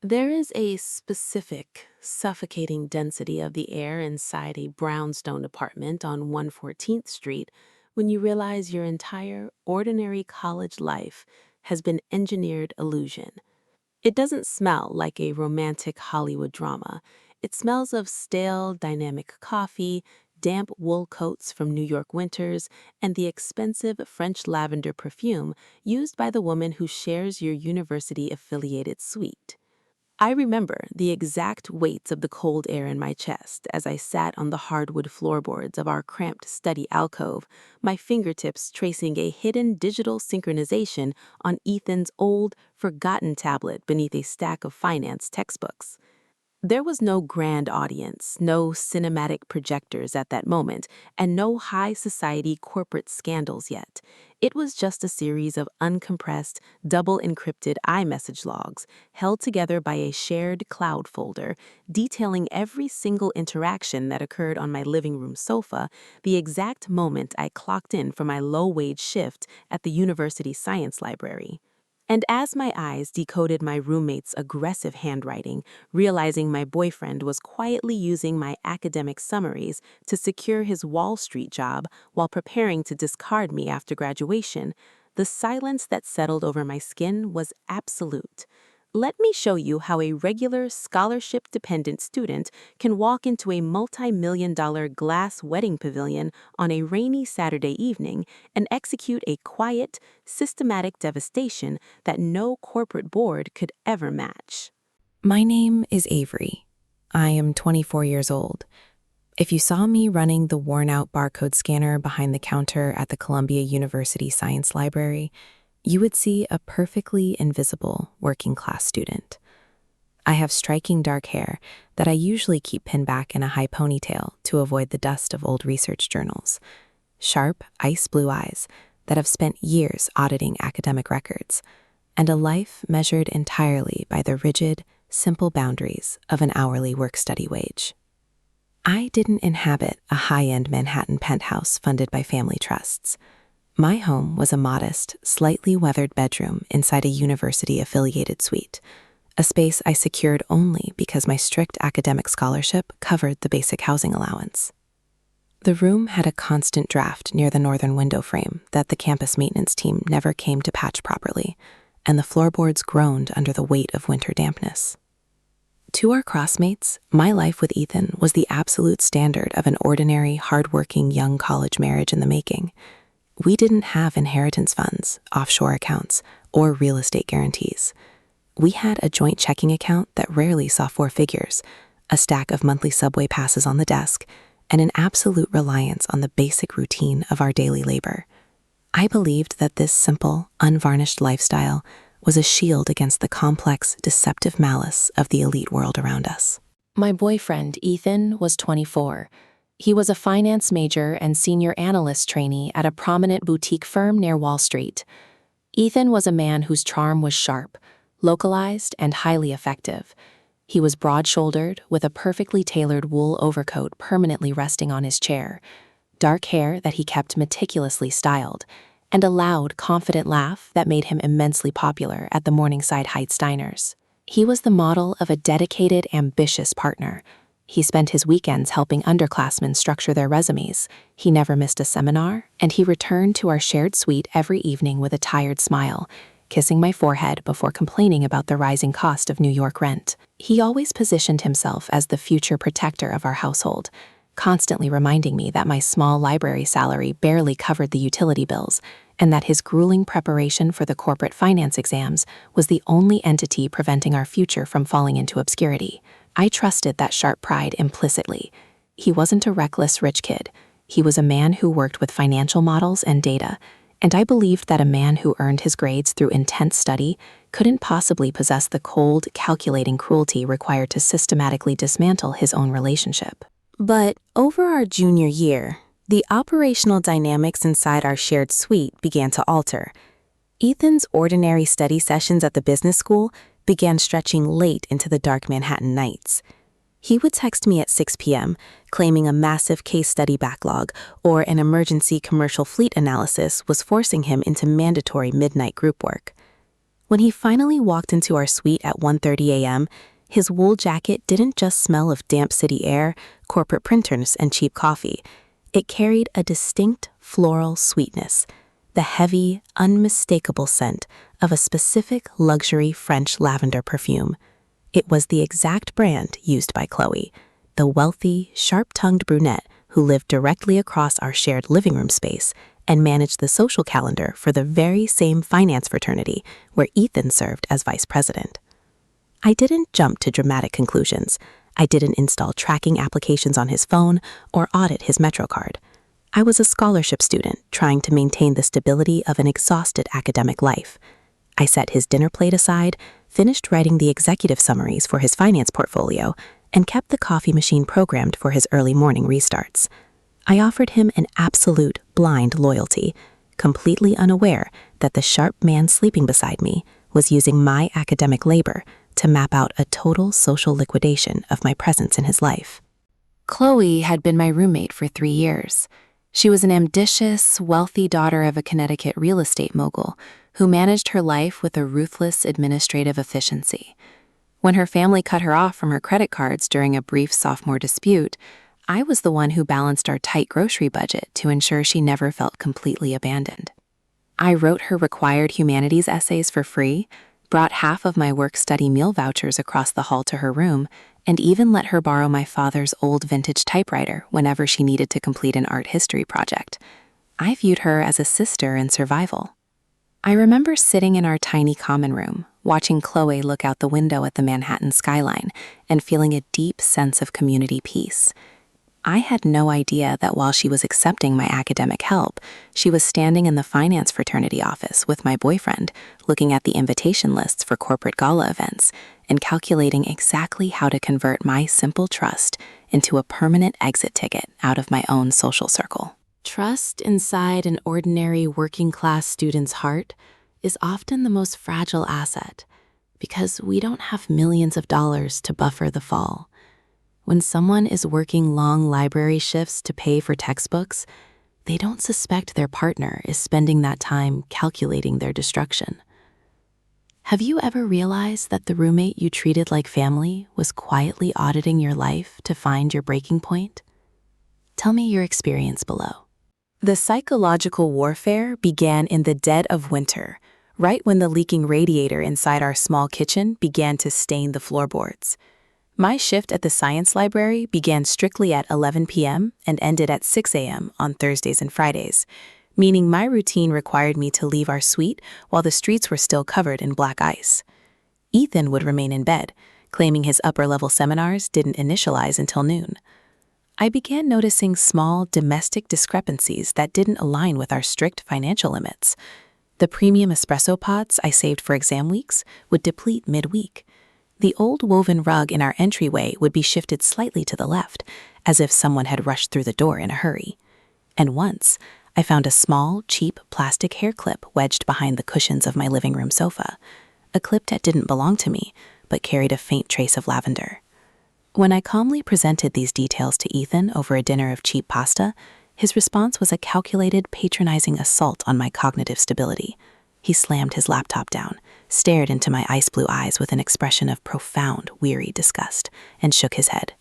There is a specific, suffocating density of the air inside a brownstone apartment on 114th Street when you realize your entire ordinary college life has been engineered illusion. It doesn't smell like a romantic Hollywood drama. It smells of stale, dynamic coffee, damp wool coats from New York winters, and the expensive French lavender perfume used by the woman who shares your university-affiliated suite. I remember the exact weights of the cold air in my chest as I sat on the hardwood floorboards of our cramped study alcove, my fingertips tracing a hidden digital synchronization on Ethan's old, forgotten tablet beneath a stack of finance textbooks. There was no grand audience, no cinematic projectors at that moment, and no high society corporate scandals yet. It was just a series of uncompressed, double encrypted iMessage logs held together by a shared cloud folder, detailing every single interaction that occurred on my living room sofa the exact moment I clocked in for my low-wage shift at the university science library. And as my eyes decoded my roommate's aggressive handwriting, realizing my boyfriend was quietly using my academic summaries to secure his Wall Street job while preparing to discard me after graduation, the silence that settled over my skin was absolute. Let me show you how a regular scholarship-dependent student can walk into a multi-million-dollar glass wedding pavilion on a rainy Saturday evening and execute a quiet, systematic devastation that no corporate board could ever match. My name is Avery. I am 24 years old. If you saw me running the worn-out barcode scanner behind the counter at the Columbia University Science Library, you would see a perfectly invisible working-class student. I have striking dark hair that I usually keep pinned back in a high ponytail to avoid the dust of old research journals, sharp, ice-blue eyes that have spent years auditing academic records, and a life measured entirely by the rigid, simple boundaries of an hourly work-study wage. I didn't inhabit a high-end Manhattan penthouse funded by family trusts. My home was a modest, slightly weathered bedroom inside a university-affiliated suite, a space I secured only because my strict academic scholarship covered the basic housing allowance. The room had a constant draft near the northern window frame that the campus maintenance team never came to patch properly, and the floorboards groaned under the weight of winter dampness. To our classmates, my life with Ethan was the absolute standard of an ordinary, hardworking young college marriage in the making. We didn't have inheritance funds, offshore accounts, or real estate guarantees. We had a joint checking account that rarely saw four figures, a stack of monthly subway passes on the desk, and an absolute reliance on the basic routine of our daily labor. I believed that this simple, unvarnished lifestyle was a shield against the complex, deceptive malice of the elite world around us. My boyfriend, Ethan, was 24. He was a finance major and senior analyst trainee at a prominent boutique firm near Wall Street. Ethan was a man whose charm was sharp, localized, and highly effective. He was broad-shouldered, with a perfectly tailored wool overcoat permanently resting on his chair, dark hair that he kept meticulously styled, and a loud, confident laugh that made him immensely popular at the Morningside Heights diners. He was the model of a dedicated, ambitious partner. He spent his weekends helping underclassmen structure their resumes. He never missed a seminar, and he returned to our shared suite every evening with a tired smile, kissing my forehead before complaining about the rising cost of New York rent. He always positioned himself as the future protector of our household, constantly reminding me that my small library salary barely covered the utility bills, and that his grueling preparation for the corporate finance exams was the only entity preventing our future from falling into obscurity. I trusted that sharp pride implicitly. He wasn't a reckless rich kid. He was a man who worked with financial models and data, and I believed that a man who earned his grades through intense study couldn't possibly possess the cold, calculating cruelty required to systematically dismantle his own relationship. But over our junior year, the operational dynamics inside our shared suite began to alter. Ethan's ordinary study sessions at the business school began stretching late into the dark Manhattan nights. He would text me at 6 p.m., claiming a massive case study backlog or an emergency commercial fleet analysis was forcing him into mandatory midnight group work. When he finally walked into our suite at 1:30 a.m., his wool jacket didn't just smell of damp city air, corporate printers, and cheap coffee. It carried a distinct floral sweetness, the heavy, unmistakable scent of a specific luxury French lavender perfume. It was the exact brand used by Chloe, the wealthy, sharp-tongued brunette who lived directly across our shared living room space and managed the social calendar for the very same finance fraternity where Ethan served as vice president. I didn't jump to dramatic conclusions. I didn't install tracking applications on his phone or audit his MetroCard. I was a scholarship student trying to maintain the stability of an exhausted academic life. I set his dinner plate aside, finished writing the executive summaries for his finance portfolio, and kept the coffee machine programmed for his early morning restarts. I offered him an absolute blind loyalty, completely unaware that the sharp man sleeping beside me was using my academic labor to map out a total social liquidation of my presence in his life. Chloe had been my roommate for 3 years. She was an ambitious, wealthy daughter of a Connecticut real estate mogul who managed her life with a ruthless administrative efficiency. When her family cut her off from her credit cards during a brief sophomore dispute, I was the one who balanced our tight grocery budget to ensure she never felt completely abandoned. I wrote her required humanities essays for free, brought half of my work-study meal vouchers across the hall to her room, and even let her borrow my father's old vintage typewriter whenever she needed to complete an art history project. I viewed her as a sister in survival. I remember sitting in our tiny common room, watching Chloe look out the window at the Manhattan skyline and feeling a deep sense of community peace. I had no idea that while she was accepting my academic help, she was standing in the finance fraternity office with my boyfriend, looking at the invitation lists for corporate gala events and calculating exactly how to convert my simple trust into a permanent exit ticket out of my own social circle. Trust inside an ordinary working-class student's heart is often the most fragile asset because we don't have millions of dollars to buffer the fall. When someone is working long library shifts to pay for textbooks, they don't suspect their partner is spending that time calculating their destruction. Have you ever realized that the roommate you treated like family was quietly auditing your life to find your breaking point? Tell me your experience below. The psychological warfare began in the dead of winter, right when the leaking radiator inside our small kitchen began to stain the floorboards. My shift at the science library began strictly at 11 p.m. and ended at 6 a.m. on Thursdays and Fridays, meaning my routine required me to leave our suite while the streets were still covered in black ice. Ethan would remain in bed, claiming his upper-level seminars didn't initialize until noon. I began noticing small domestic discrepancies that didn't align with our strict financial limits. The premium espresso pods I saved for exam weeks would deplete mid-week. The old woven rug in our entryway would be shifted slightly to the left, as if someone had rushed through the door in a hurry. And once, I found a small, cheap plastic hair clip wedged behind the cushions of my living room sofa, a clip that didn't belong to me, but carried a faint trace of lavender. When I calmly presented these details to Ethan over a dinner of cheap pasta, his response was a calculated, patronizing assault on my cognitive stability. He slammed his laptop down, stared into my ice-blue eyes with an expression of profound, weary disgust, and shook his head.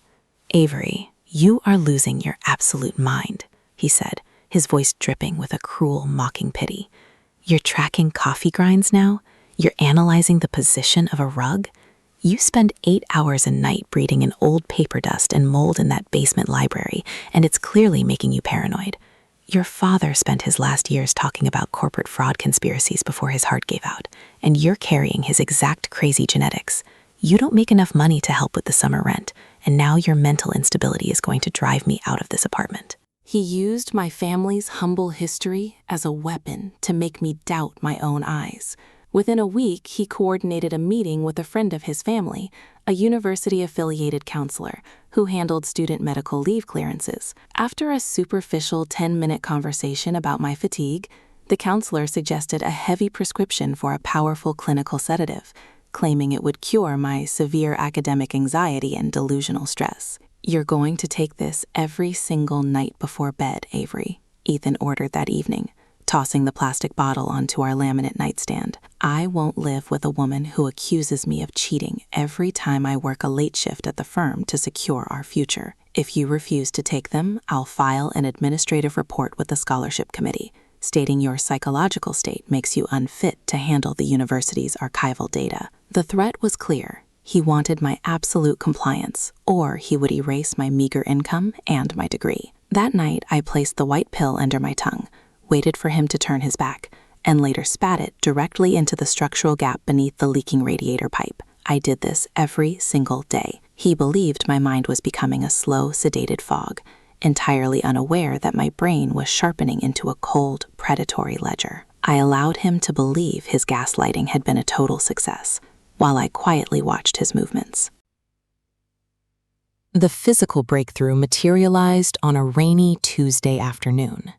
"Avery, you are losing your absolute mind," he said, his voice dripping with a cruel, mocking pity. "You're tracking coffee grinds now? You're analyzing the position of a rug? You spend 8 hours a night breeding in old paper dust and mold in that basement library, and it's clearly making you paranoid. Your father spent his last years talking about corporate fraud conspiracies before his heart gave out, and you're carrying his exact crazy genetics. You don't make enough money to help with the summer rent, and now your mental instability is going to drive me out of this apartment." He used my family's humble history as a weapon to make me doubt my own eyes. Within a week, he coordinated a meeting with a friend of his family, a university-affiliated counselor who handled student medical leave clearances. After a superficial 10-minute conversation about my fatigue, the counselor suggested a heavy prescription for a powerful clinical sedative, claiming it would cure my severe academic anxiety and delusional stress. "You're going to take this every single night before bed, Avery," Ethan ordered that evening. tossing the plastic bottle onto our laminate nightstand. "I won't live with a woman who accuses me of cheating every time I work a late shift at the firm to secure our future. If you refuse to take them, I'll file an administrative report with the scholarship committee, stating your psychological state makes you unfit to handle the university's archival data." The threat was clear. He wanted my absolute compliance, or he would erase my meager income and my degree. That night, I placed the white pill under my tongue, waited for him to turn his back, and later spat it directly into the structural gap beneath the leaking radiator pipe. I did this every single day. He believed my mind was becoming a slow, sedated fog, entirely unaware that my brain was sharpening into a cold, predatory ledger. I allowed him to believe his gaslighting had been a total success, while I quietly watched his movements. The physical breakthrough materialized on a rainy Tuesday afternoon.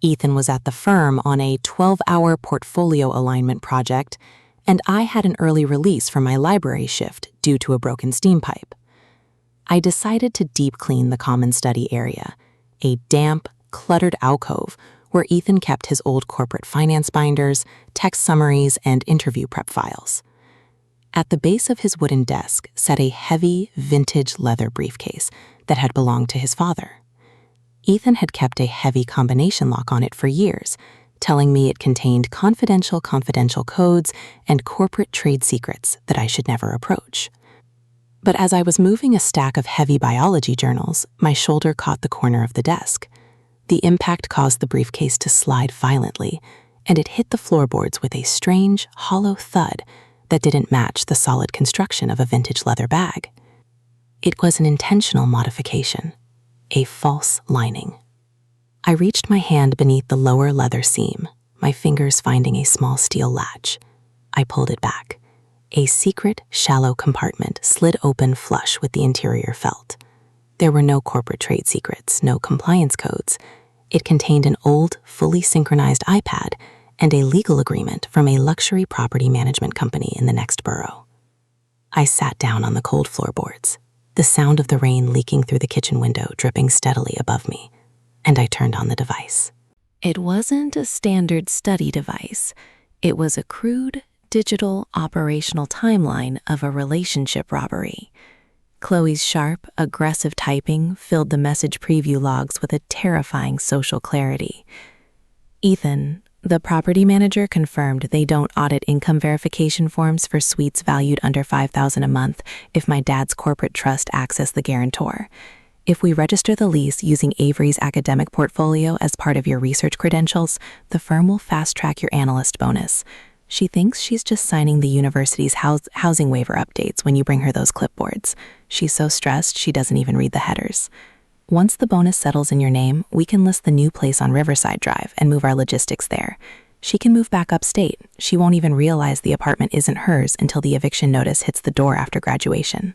Ethan was at the firm on a 12-hour portfolio alignment project, and I had an early release from my library shift due to a broken steam pipe. I decided to deep clean the common study area, a damp, cluttered alcove where Ethan kept his old corporate finance binders, text summaries, and interview prep files. At the base of his wooden desk sat a heavy, vintage leather briefcase that had belonged to his father. Ethan had kept a heavy combination lock on it for years, telling me it contained confidential codes and corporate trade secrets that I should never approach. But as I was moving a stack of heavy biology journals, my shoulder caught the corner of the desk. The impact caused the briefcase to slide violently, and it hit the floorboards with a strange, hollow thud that didn't match the solid construction of a vintage leather bag. It was an intentional modification, a false lining. I reached my hand beneath the lower leather seam, my fingers finding a small steel latch. I pulled it back. A secret, shallow compartment slid open flush with the interior felt. There were no corporate trade secrets, no compliance codes. It contained an old, fully synchronized iPad and a legal agreement from a luxury property management company in the next borough. I sat down on the cold floorboards, the sound of the rain leaking through the kitchen window dripping steadily above me, and I turned on the device. It wasn't a standard study device. It was a crude, digital operational timeline of a relationship robbery. Chloe's sharp, aggressive typing filled the message preview logs with a terrifying social clarity. "Ethan, the property manager confirmed they don't audit income verification forms for suites valued under $5,000 a month if my dad's corporate trust acts as the guarantor. If we register the lease using Avery's academic portfolio as part of your research credentials, the firm will fast-track your analyst bonus. She thinks she's just signing the university's housing waiver updates when you bring her those clipboards. She's so stressed she doesn't even read the headers. Once the bonus settles in your name, we can list the new place on Riverside Drive and move our logistics there. She can move back upstate. She won't even realize the apartment isn't hers until the eviction notice hits the door after graduation."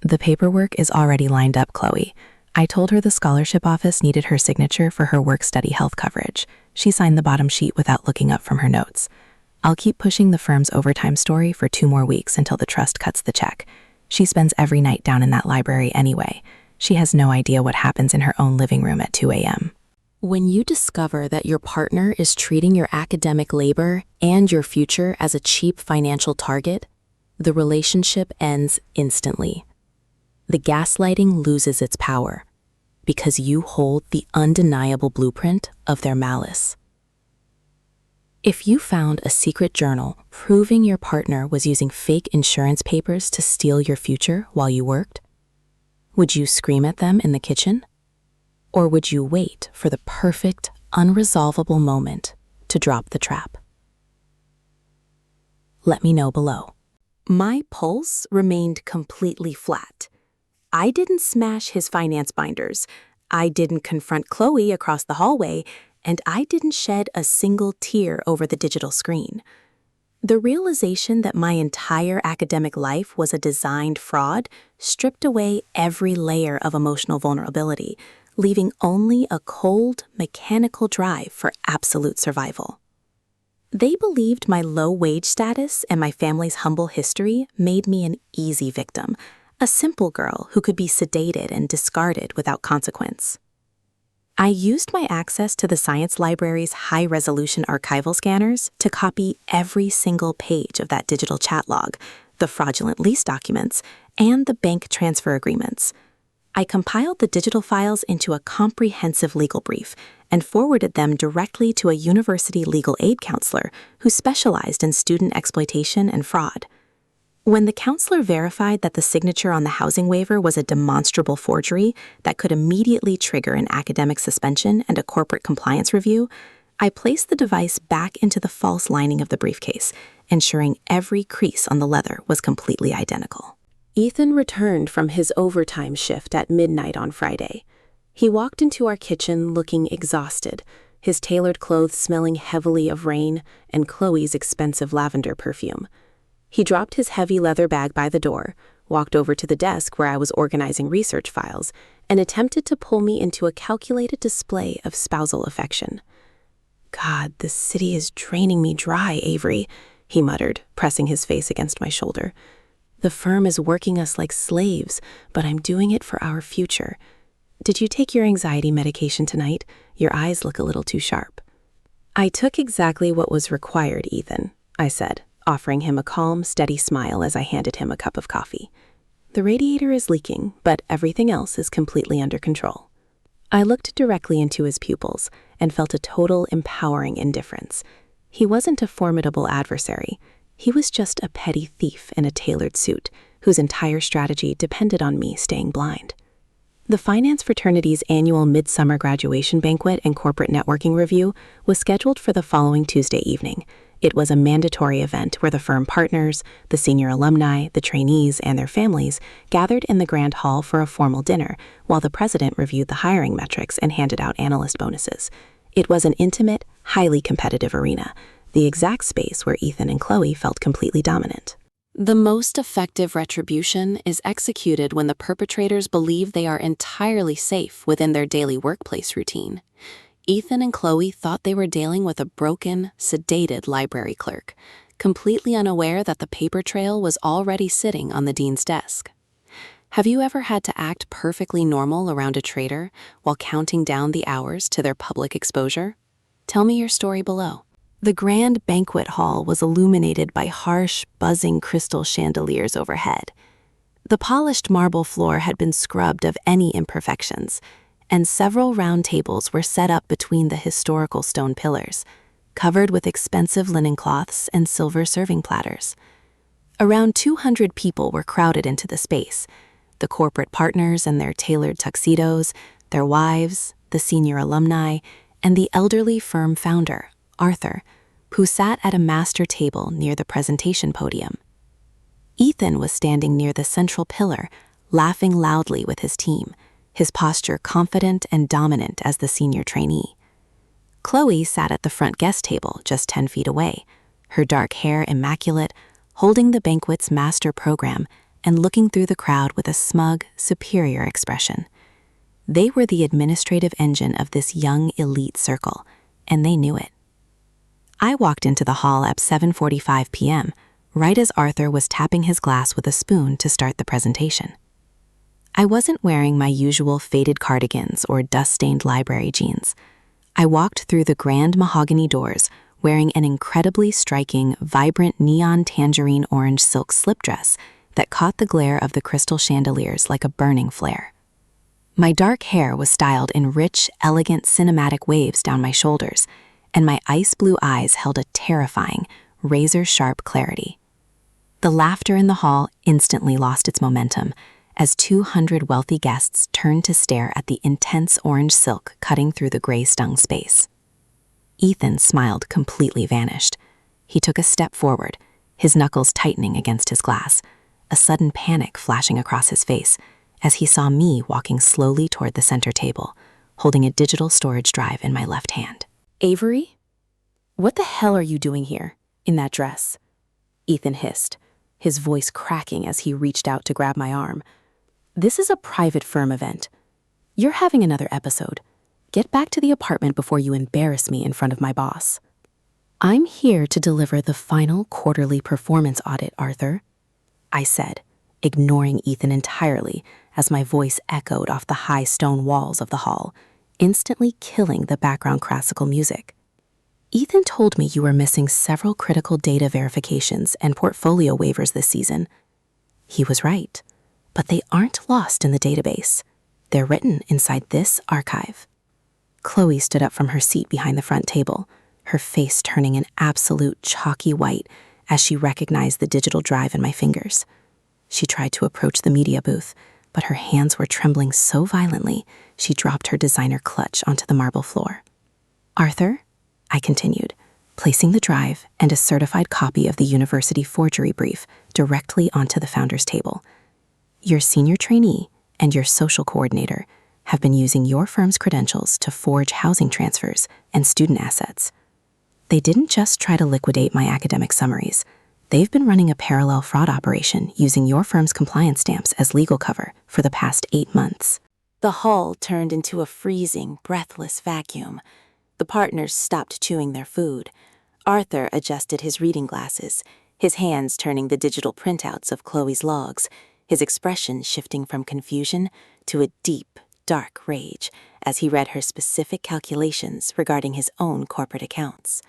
"The paperwork is already lined up, Chloe. I told her the scholarship office needed her signature for her work-study health coverage. She signed the bottom sheet without looking up from her notes. I'll keep pushing the firm's overtime story for 2 more weeks until the trust cuts the check. She spends every night down in that library anyway. She has no idea what happens in her own living room at 2 a.m. When you discover that your partner is treating your academic labor and your future as a cheap financial target, the relationship ends instantly. The gaslighting loses its power because you hold the undeniable blueprint of their malice. If you found a secret journal proving your partner was using fake insurance papers to steal your future while you worked, would you scream at them in the kitchen? Or would you wait for the perfect, unresolvable moment to drop the trap? Let me know below. My pulse remained completely flat. I didn't smash his finance binders. I didn't confront Chloe across the hallway, and I didn't shed a single tear over the digital screen. The realization that my entire academic life was a designed fraud stripped away every layer of emotional vulnerability, leaving only a cold, mechanical drive for absolute survival. They believed my low-wage status and my family's humble history made me an easy victim, a simple girl who could be sedated and discarded without consequence. I used my access to the science library's high-resolution archival scanners to copy every single page of that digital chat log, the fraudulent lease documents, and the bank transfer agreements. I compiled the digital files into a comprehensive legal brief and forwarded them directly to a university legal aid counselor who specialized in student exploitation and fraud. When the counselor verified that the signature on the housing waiver was a demonstrable forgery that could immediately trigger an academic suspension and a corporate compliance review, I placed the device back into the false lining of the briefcase, ensuring every crease on the leather was completely identical. Ethan returned from his overtime shift at midnight on Friday. He walked into our kitchen looking exhausted, his tailored clothes smelling heavily of rain and Chloe's expensive lavender perfume. He dropped his heavy leather bag by the door, walked over to the desk where I was organizing research files, and attempted to pull me into a calculated display of spousal affection. "God, this city is draining me dry, Avery," he muttered, pressing his face against my shoulder. "The firm is working us like slaves, but I'm doing it for our future. Did you take your anxiety medication tonight? Your eyes look a little too sharp." "I took exactly what was required, Ethan," I said, offering him a calm, steady smile as I handed him a cup of coffee. "The radiator is leaking, but everything else is completely under control." I looked directly into his pupils and felt a total, empowering indifference. He wasn't a formidable adversary. He was just a petty thief in a tailored suit, whose entire strategy depended on me staying blind. The finance fraternity's annual midsummer graduation banquet and corporate networking review was scheduled for the following Tuesday evening. It was a mandatory event where the firm partners, the senior alumni, the trainees, and their families gathered in the grand hall for a formal dinner, while the president reviewed the hiring metrics and handed out analyst bonuses. It was an intimate, highly competitive arena, the exact space where Ethan and Chloe felt completely dominant. The most effective retribution is executed when the perpetrators believe they are entirely safe within their daily workplace routine. Ethan and Chloe thought they were dealing with a broken, sedated library clerk, completely unaware that the paper trail was already sitting on the dean's desk. Have you ever had to act perfectly normal around a traitor while counting down the hours to their public exposure? Tell me your story below. The grand banquet hall was illuminated by harsh, buzzing crystal chandeliers overhead. The polished marble floor had been scrubbed of any imperfections, and several round tables were set up between the historical stone pillars, covered with expensive linen cloths and silver serving platters. Around 200 people were crowded into the space, the corporate partners in their tailored tuxedos, their wives, the senior alumni, and the elderly firm founder, Arthur, who sat at a master table near the presentation podium. Ethan was standing near the central pillar, laughing loudly with his team, his posture confident and dominant as the senior trainee. Chloe sat at the front guest table just 10 feet away, her dark hair immaculate, holding the banquet's master program and looking through the crowd with a smug, superior expression. They were the administrative engine of this young elite circle, and they knew it. I walked into the hall at 7:45 p.m., right as Arthur was tapping his glass with a spoon to start the presentation. I wasn't wearing my usual faded cardigans or dust-stained library jeans. I walked through the grand mahogany doors wearing an incredibly striking, vibrant neon tangerine orange silk slip dress that caught the glare of the crystal chandeliers like a burning flare. My dark hair was styled in rich, elegant cinematic waves down my shoulders, and my ice blue eyes held a terrifying, razor-sharp clarity. The laughter in the hall instantly lost its momentum as 200 wealthy guests turned to stare at the intense orange silk cutting through the gray-stung space. Ethan smiled completely vanished. He took a step forward, his knuckles tightening against his glass, a sudden panic flashing across his face as he saw me walking slowly toward the center table, holding a digital storage drive in my left hand. "Avery? What the hell are you doing here, in that dress?" Ethan hissed, his voice cracking as he reached out to grab my arm. "This is a private firm event. You're having another episode. Get back to the apartment before you embarrass me in front of my boss." "I'm here to deliver the final quarterly performance audit, Arthur," I said, ignoring Ethan entirely as my voice echoed off the high stone walls of the hall. instantly killing the background classical music. Ethan told me you were missing several critical data verifications and portfolio waivers this season. He was right, but they aren't lost in the database. They're written inside this archive. Chloe stood up from her seat behind the front table, her face turning an absolute chalky white as she recognized the digital drive in my fingers. She tried to approach the media booth, but her hands were trembling so violently she dropped her designer clutch onto the marble floor. "Arthur," I continued, placing the drive and a certified copy of the university forgery brief directly onto the founder's table. "Your senior trainee and your social coordinator have been using your firm's credentials to forge housing transfers and student assets. They didn't just try to liquidate my academic summaries. They've been running a parallel fraud operation using your firm's compliance stamps as legal cover for the past 8 months." The hall turned into a freezing, breathless vacuum. The partners stopped chewing their food. Arthur adjusted his reading glasses, his hands turning the digital printouts of Chloe's logs, his expression shifting from confusion to a deep, dark rage as he read her specific calculations regarding his own corporate accounts.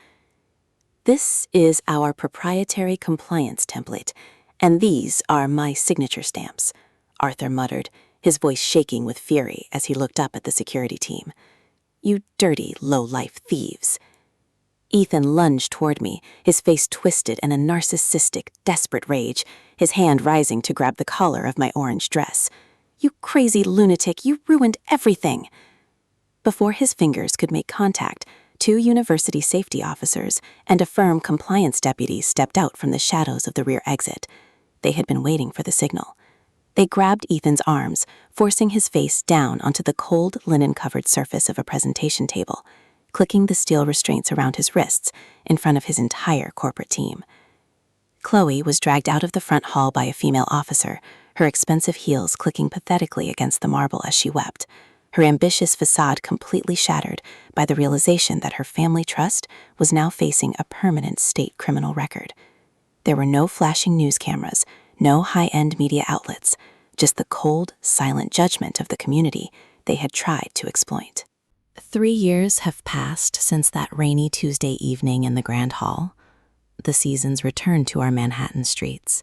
"This is our proprietary compliance template, and these are my signature stamps," Arthur muttered, his voice shaking with fury as he looked up at the security team. "You dirty, low-life thieves." Ethan lunged toward me, his face twisted in a narcissistic, desperate rage, his hand rising to grab the collar of my orange dress. "You crazy lunatic, you ruined everything." Before his fingers could make contact, 2 university safety officers and a firm compliance deputy stepped out from the shadows of the rear exit. They had been waiting for the signal. They grabbed Ethan's arms, forcing his face down onto the cold, linen-covered surface of a presentation table, clicking the steel restraints around his wrists in front of his entire corporate team. Chloe was dragged out of the front hall by a female officer, her expensive heels clicking pathetically against the marble as she wept, her ambitious facade completely shattered by the realization that her family trust was now facing a permanent state criminal record. There were no flashing news cameras, no high-end media outlets, just the cold, silent judgment of the community they had tried to exploit. 3 years have passed since that rainy Tuesday evening in the Grand Hall. The seasons returned to our Manhattan streets,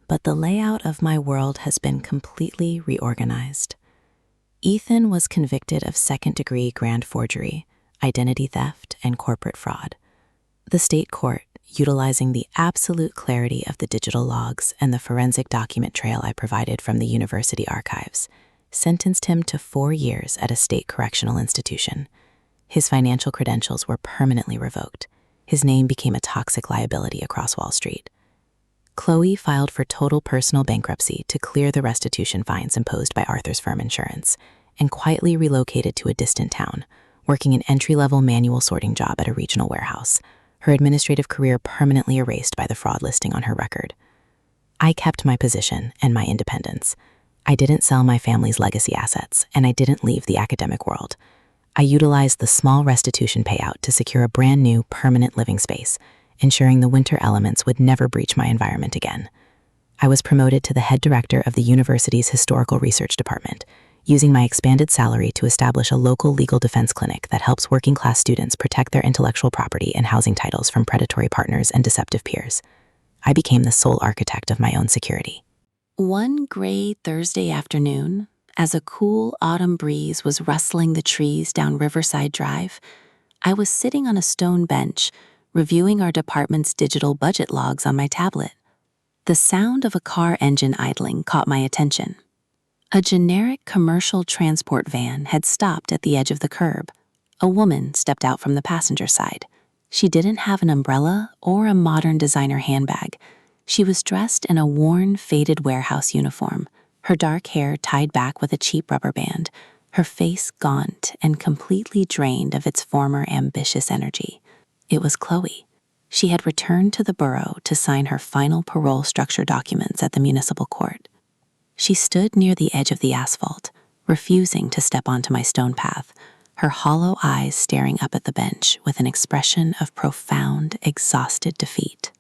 but the layout of my world has been completely reorganized. Ethan was convicted of second-degree grand forgery, identity theft, and corporate fraud. The state court, utilizing the absolute clarity of the digital logs and the forensic document trail I provided from the university archives, sentenced him to 4 years at a state correctional institution. His financial credentials were permanently revoked. His name became a toxic liability across Wall Street. Chloe filed for total personal bankruptcy to clear the restitution fines imposed by Arthur's firm insurance and quietly relocated to a distant town, working an entry-level manual sorting job at a regional warehouse, her administrative career permanently erased by the fraud listing on her record. I kept my position and my independence. I didn't sell my family's legacy assets, and I didn't leave the academic world. I utilized the small restitution payout to secure a brand new, permanent living space, ensuring the winter elements would never breach my environment again. I was promoted to the head director of the university's historical research department, using my expanded salary to establish a local legal defense clinic that helps working-class students protect their intellectual property and housing titles from predatory partners and deceptive peers. I became the sole architect of my own security. One gray Thursday afternoon, as a cool autumn breeze was rustling the trees down Riverside Drive, I was sitting on a stone bench, reviewing our department's digital budget logs on my tablet. The sound of a car engine idling caught my attention. A generic commercial transport van had stopped at the edge of the curb. A woman stepped out from the passenger side. She didn't have an umbrella or a modern designer handbag. She was dressed in a worn, faded warehouse uniform, her dark hair tied back with a cheap rubber band, her face gaunt and completely drained of its former ambitious energy. It was Chloe. She had returned to the borough to sign her final parole structure documents at the municipal court. She stood near the edge of the asphalt, refusing to step onto my stone path, her hollow eyes staring up at the bench with an expression of profound, exhausted defeat.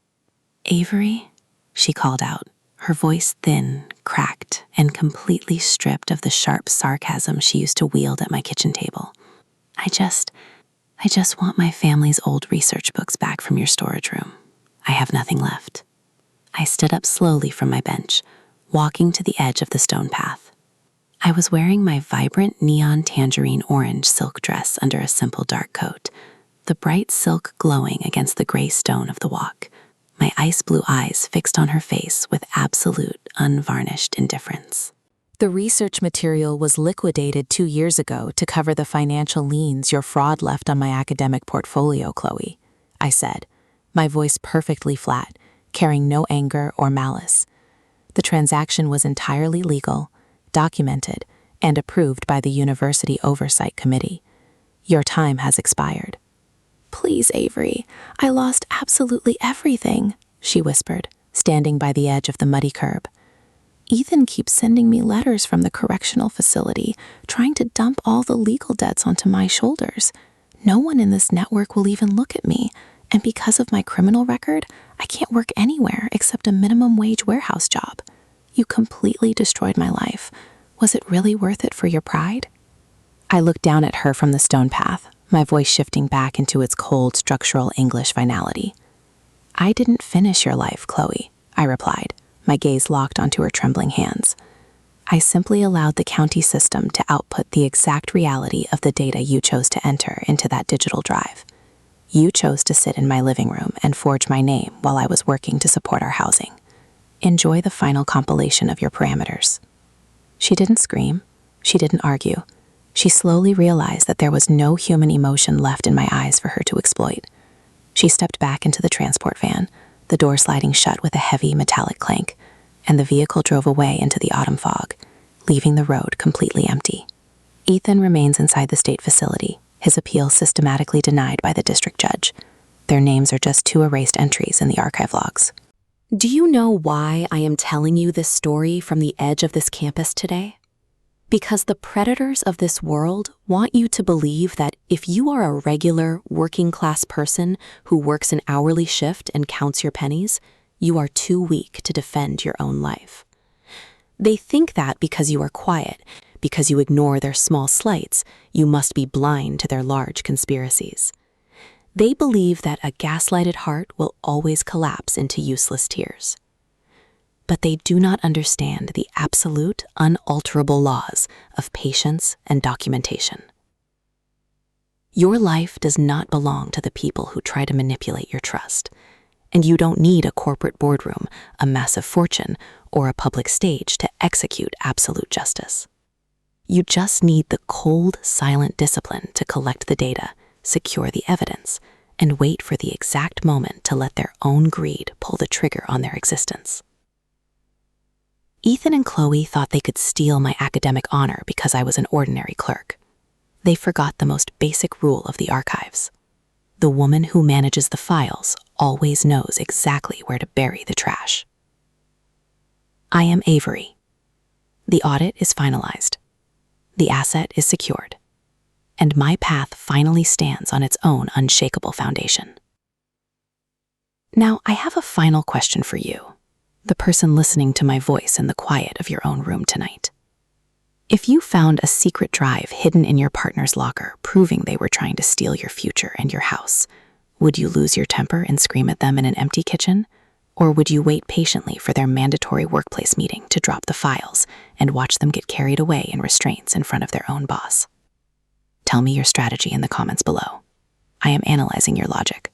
"Avery," she called out, her voice thin, cracked, and completely stripped of the sharp sarcasm she used to wield at my kitchen table. I just want my family's old research books back from your storage room. I have nothing left. I stood up slowly from my bench, walking to the edge of the stone path. I was wearing my vibrant neon tangerine orange silk dress under a simple dark coat, the bright silk glowing against the gray stone of the walk, my ice blue eyes fixed on her face with absolute, unvarnished indifference. The research material was liquidated 2 years ago to cover the financial liens your fraud left on my academic portfolio, Chloe, I said, my voice perfectly flat, carrying no anger or malice. The transaction was entirely legal, documented, and approved by the University Oversight Committee. Your time has expired. Please, Avery, I lost absolutely everything, she whispered, standing by the edge of the muddy curb. Ethan keeps sending me letters from the correctional facility, trying to dump all the legal debts onto my shoulders. No one in this network will even look at me, and because of my criminal record, I can't work anywhere except a minimum wage warehouse job. You completely destroyed my life. Was it really worth it for your pride? I looked down at her from the stone path, my voice shifting back into its cold structural English finality. I didn't finish your life, Chloe, I replied, my gaze locked onto her trembling hands. I simply allowed the county system to output the exact reality of the data you chose to enter into that digital drive. You chose to sit in my living room and forge my name while I was working to support our housing. Enjoy the final compilation of your parameters. She didn't scream. She didn't argue. She slowly realized that there was no human emotion left in my eyes for her to exploit. She stepped back into the transport van, the door sliding shut with a heavy metallic clank, and the vehicle drove away into the autumn fog, leaving the road completely empty. Ethan remains inside the state facility, his appeal systematically denied by the district judge. Their names are just 2 erased entries in the archive logs. Do you know why I am telling you this story from the edge of this campus today? Because the predators of this world want you to believe that if you are a regular, working-class person who works an hourly shift and counts your pennies, you are too weak to defend your own life. They think that because you are quiet, because you ignore their small slights, you must be blind to their large conspiracies. They believe that a gaslighted heart will always collapse into useless tears. But they do not understand the absolute, unalterable laws of patience and documentation. Your life does not belong to the people who try to manipulate your trust, and you don't need a corporate boardroom, a massive fortune, or a public stage to execute absolute justice. You just need the cold, silent discipline to collect the data, secure the evidence, and wait for the exact moment to let their own greed pull the trigger on their existence. Ethan and Chloe thought they could steal my academic honor because I was an ordinary clerk. They forgot the most basic rule of the archives. The woman who manages the files always knows exactly where to bury the trash. I am Avery. The audit is finalized. The asset is secured. And my path finally stands on its own unshakable foundation. Now, I have a final question for you, the person listening to my voice in the quiet of your own room tonight. If you found a secret drive hidden in your partner's locker proving they were trying to steal your future and your house, would you lose your temper and scream at them in an empty kitchen? Or would you wait patiently for their mandatory workplace meeting to drop the files and watch them get carried away in restraints in front of their own boss? Tell me your strategy in the comments below. I am analyzing your logic.